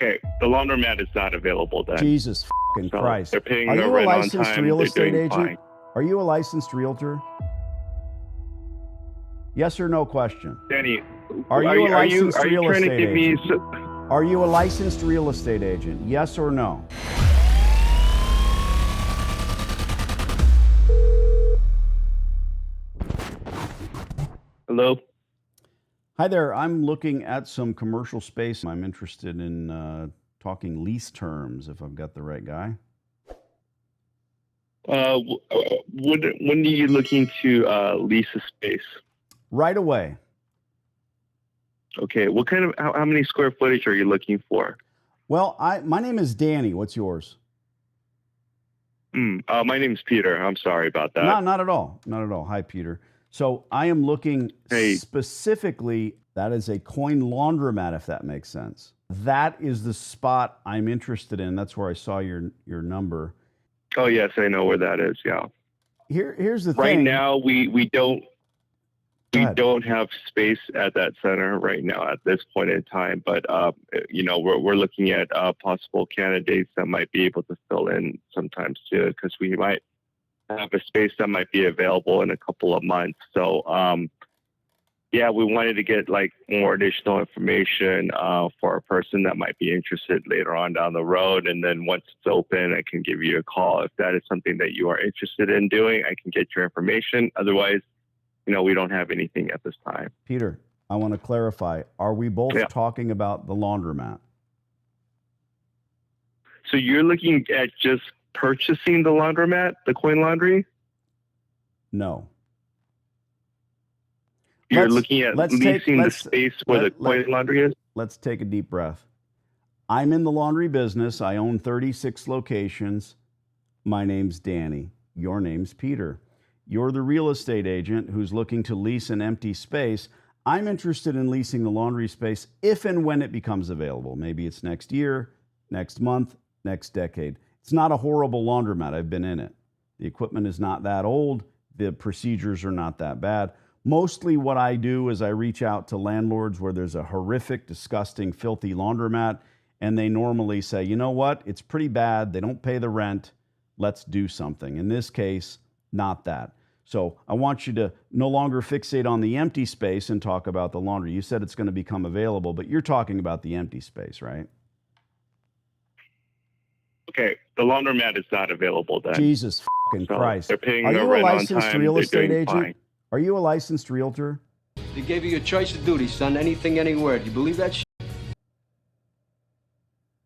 Okay, the laundromat is not available then. Jesus fucking So Christ. they're paying Are their you a rent on licensed time. real They're estate doing agent? fine. Are you a licensed realtor? Yes or no question. Danny, Are you a licensed are you real trying to estate give me? agent? Are you a licensed real estate agent? Yes or no? Hello. Hi there. I'm looking at some commercial space. I'm interested in talking lease terms, if I've got the right guy. When are you looking to lease a space? Right away. Okay. What kind of how many square footage are you looking for? Well, my name is Danny. What's yours? My name's Peter. I'm sorry about that. No, not at all. Not at all. Hi, Peter. So I am looking specifically, that is a coin laundromat, if that makes sense. That is the spot I'm interested in. That's where I saw your number. Oh, yes, I know where that is. Yeah. Here's the thing. Right now, we don't have space at that center right now at this point in time. But we're looking at possible candidates that might be able to fill in sometime soon, because we might have a space that might be available in a couple of months. So we wanted to get like more additional information for a person that might be interested later on down the road. And then once it's open, I can give you a call. If that is something that you are interested in doing, I can get your information. Otherwise, we don't have anything at this time. Peter, I want to clarify. Are we both talking about the laundromat? So you're looking at just purchasing the laundromat, the coin laundry? No. You're looking at leasing the space where the coin laundry is? Let's take a deep breath. I'm in the laundry business. I own 36 locations. My name's Danny. Your name's Peter. You're the real estate agent who's looking to lease an empty space. I'm interested in leasing the laundry space if and when it becomes available. Maybe it's next year, next month, next decade. It's not a horrible laundromat. I've been in it. The equipment is not that old. The procedures are not that bad. Mostly what I do is I reach out to landlords where there's a horrific, disgusting, filthy laundromat, and they normally say, you know what, it's pretty bad. They don't pay the rent. Let's do something. In this case, not that. So I want you to no longer fixate on the empty space and talk about the laundry. You said it's going to become available, but you're talking about the empty space, right? Okay, the laundromat is not available then. Jesus fucking Christ. They're paying their rent on time. Are you a licensed real estate agent? Fine. Are you a licensed realtor? They gave you a choice of duty, son. Anything, anywhere. Do you believe that shit?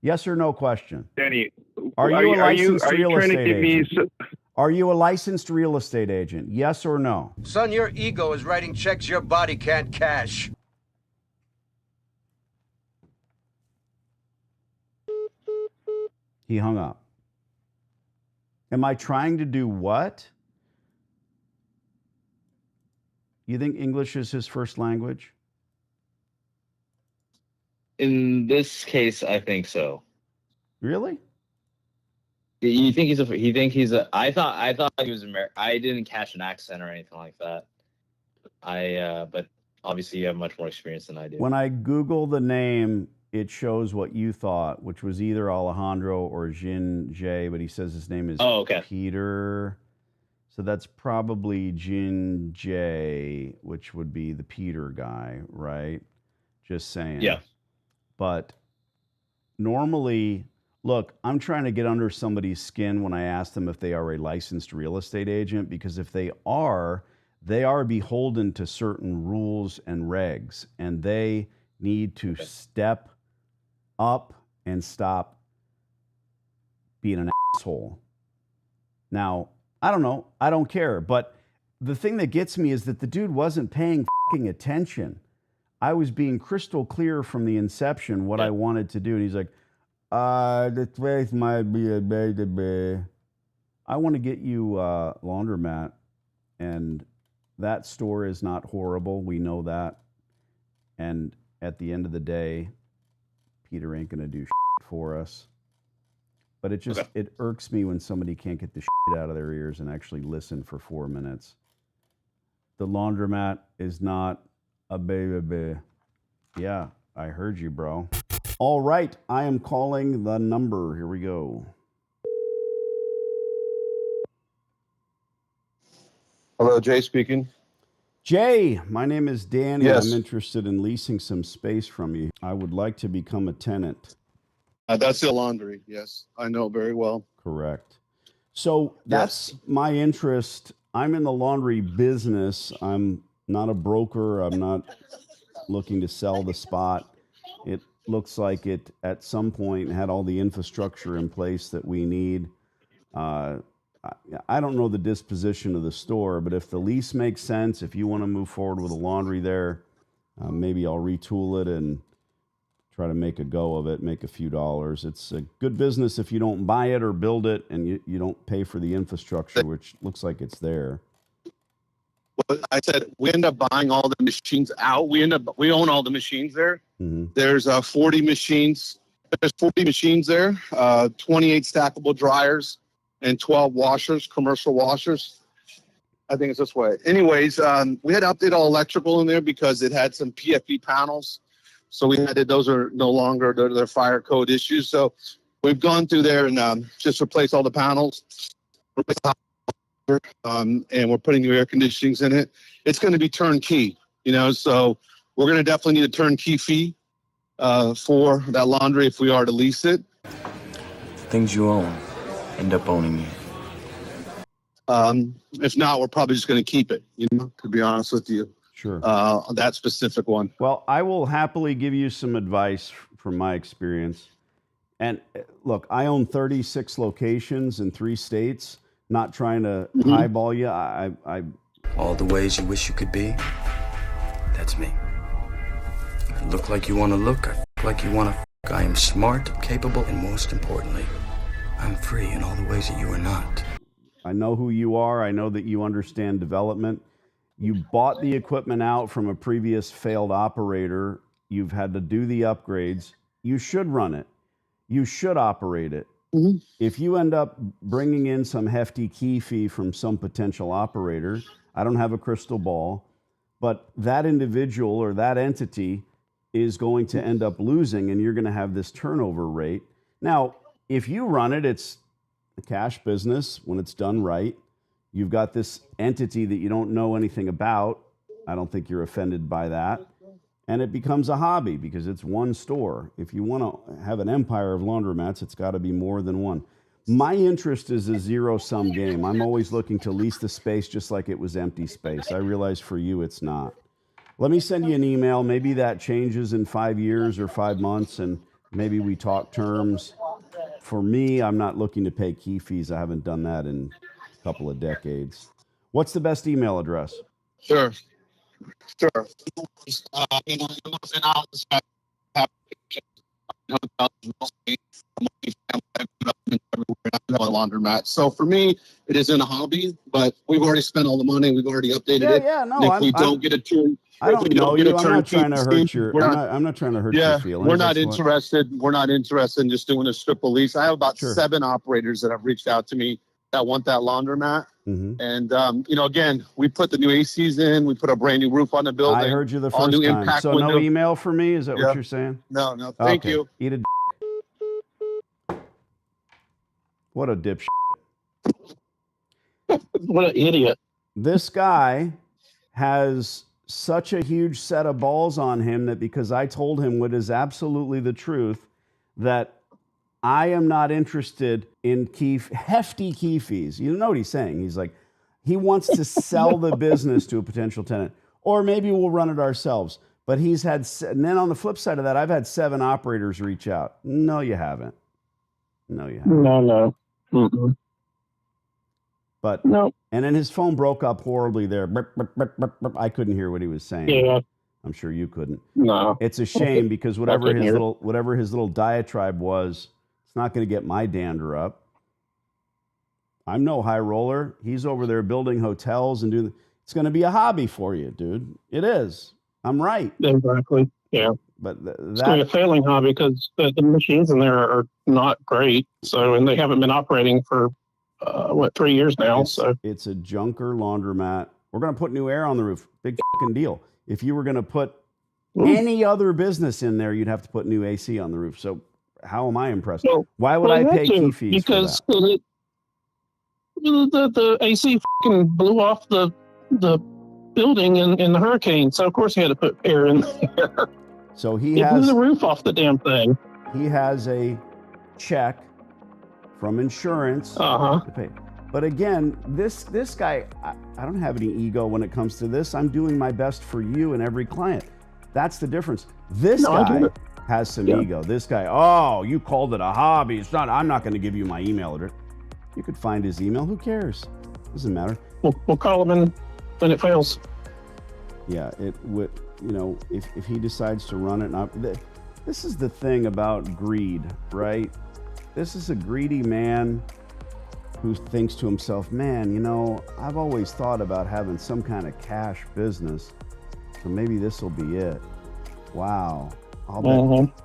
Yes or no question. Danny, are you a licensed real estate agent? Me... Are you a licensed real estate agent? Yes or no? Son, your ego is writing checks your body can't cash. He hung up. Am I trying to do what? You think English is his first language? In this case, I think so. Really? You think he's a? I thought he was American. I didn't catch an accent or anything like that. But obviously you have much more experience than I do. When I Google the name, it shows what you thought, which was either Alejandro or Jin J, but he says his name is Peter. So that's probably Jin J, which would be the Peter guy, right? Just saying. Yeah. But normally, look, I'm trying to get under somebody's skin when I ask them if they are a licensed real estate agent, because if they are beholden to certain rules and regs, and they need to step up and stop being an asshole. Now, I don't know. I don't care. But the thing that gets me is that the dude wasn't paying fucking attention. I was being crystal clear from the inception what I wanted to do. And he's like, the place might be a baby. I want to get you a laundromat. And that store is not horrible. We know that. And at the end of the day, Peter ain't going to do shit for us. But it just, it irks me when somebody can't get the shit out of their ears and actually listen for 4 minutes. The laundromat is not a baby. Yeah, I heard you, bro. All right, I am calling the number. Here we go. Hello, Jay speaking. Jay, my name is Danny. Yes. I'm interested in leasing some space from you. I would like to become a tenant. That's the laundry. Yes, I know very well. Correct. So that's my interest. I'm in the laundry business. I'm not a broker. I'm not looking to sell the spot. It looks like it at some point had all the infrastructure in place that we need. I don't know the disposition of the store, but if the lease makes sense, if you want to move forward with a laundry there, maybe I'll retool it and try to make a go of it, make a few dollars. It's a good business if you don't buy it or build it and you don't pay for the infrastructure, which looks like it's there. Well, I said we end up buying all the machines out. We own all the machines there. Mm-hmm. There's 40 machines. There's 40 machines there, 28 stackable dryers, and 12 washers, commercial washers. I think it's this way. Anyways, we had to update all electrical in there because it had some PFE panels. So we had to, those are no longer, they're fire code issues. So we've gone through there and just replaced all the panels. And we're putting new air conditionings in it. It's going to be turnkey, so we're going to definitely need a turnkey fee for that laundry if we are to lease it. Things you own end up owning you. If not, we're probably just going to keep it, to be honest with you. Sure. That specific one. Well, I will happily give you some advice from my experience. And look, I own 36 locations in 3 states. Not trying to highball you. I All the ways you wish you could be, that's me. I look like you want to look. I f like you want to f. I am smart, capable, and most importantly, I'm free in all the ways that you are not. I know who you are. I know that you understand development. You bought the equipment out from a previous failed operator. You've had to do the upgrades. You should run it. You should operate it. Mm-hmm. If you end up bringing in some hefty key fee from some potential operator, I don't have a crystal ball, but that individual or that entity is going to end up losing and you're going to have this turnover rate. Now, if you run it, it's a cash business when it's done right. You've got this entity that you don't know anything about. I don't think you're offended by that. And it becomes a hobby because it's one store. If you want to have an empire of laundromats, it's got to be more than one. My interest is a zero-sum game. I'm always looking to lease the space just like it was empty space. I realize for you it's not. Let me send you an email. Maybe that changes in 5 years or 5 months, and maybe we talk terms. For me, I'm not looking to pay key fees. I haven't done that in a couple of decades. What's the best email address? Sure. Laundromat. So for me, it isn't a hobby, but we've already spent all the money. We've already updated it. Yeah, no. And if we don't get a turn, I don't know you. I'm not trying to hurt your. I'm not trying to hurt your feelings. We're not interested. We're not interested in just doing a strip of lease. I have about Sure. 7 operators that have reached out to me that want that laundromat. Mm-hmm. And again, we put the new ACs in. We put a brand new roof on the building. I heard you the all first new time. impact So window. no email for me? Is that Yeah. what you're saying? No. Thank Okay. you. Eat a. What a dipshit. What an idiot. This guy has such a huge set of balls on him that because I told him what is absolutely the truth, that I am not interested in hefty key fees. You know what he's saying? He's like, he wants to sell the business to a potential tenant, or maybe we'll run it ourselves. But he's had, and then on the flip side of that, I've had 7 operators reach out. No, you haven't. No, you haven't. No. Mm-mm. But No. And then his phone broke up horribly there. Burp, burp, burp, burp, burp. I couldn't hear what he was saying. Yeah. I'm sure you couldn't. No. It's a shame because whatever couldn't his hear it. little diatribe was, it's not going to get my dander up. I'm no high roller. He's over there building hotels and doing. It's going to be a hobby for you, dude. It is. I'm right. Exactly. Yeah. But It's going to be a failing hobby because the machines in there are not great. So, and they haven't been operating for 3 years now. It's a junker laundromat. We're going to put new air on the roof. Big fucking deal. If you were going to put Ooh. Any other business in there, you'd have to put new AC on the roof. So how am I impressed? Well, Why would I pay key fees because for that? the AC fucking blew off the building in the hurricane, so of course he had to put air in there. So he blew the roof off the damn thing. He has a check from insurance Uh-huh. to pay. But again, this guy, I don't have any ego when it comes to this. I'm doing my best for you and every client. That's the difference. This guy has some ego. This guy, oh, you called it a hobby. It's not. I'm not going to give you my email address. You could find his email. Who cares? Doesn't matter. We'll call him in when it fails. Yeah, it would. You know, if he decides to run it, this is the thing about greed, right? This is a greedy man who thinks to himself, man, you know, I've always thought about having some kind of cash business, so maybe this will be it. Wow. I'll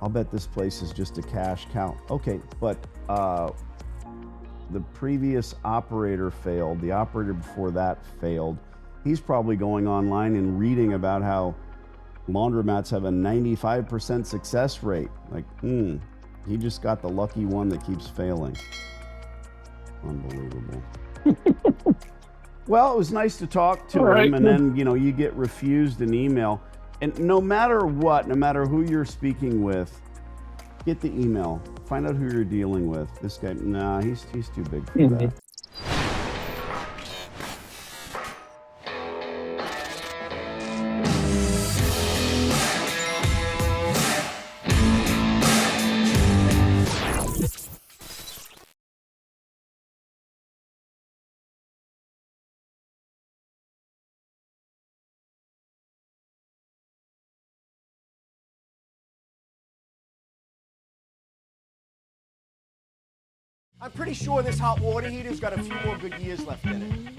bet this place is just a cash cow. Okay, but the previous operator failed. The operator before that failed. He's probably going online and reading about how laundromats have a 95% success rate. Like, he just got the lucky one that keeps failing. Unbelievable. Well, it was nice to talk to him, and then, you know, you get refused an email. And no matter what, no matter who you're speaking with, get the email. Find out who you're dealing with. This guy, nah, he's too big for that. I'm pretty sure this hot water heater's got a few more good years left in it.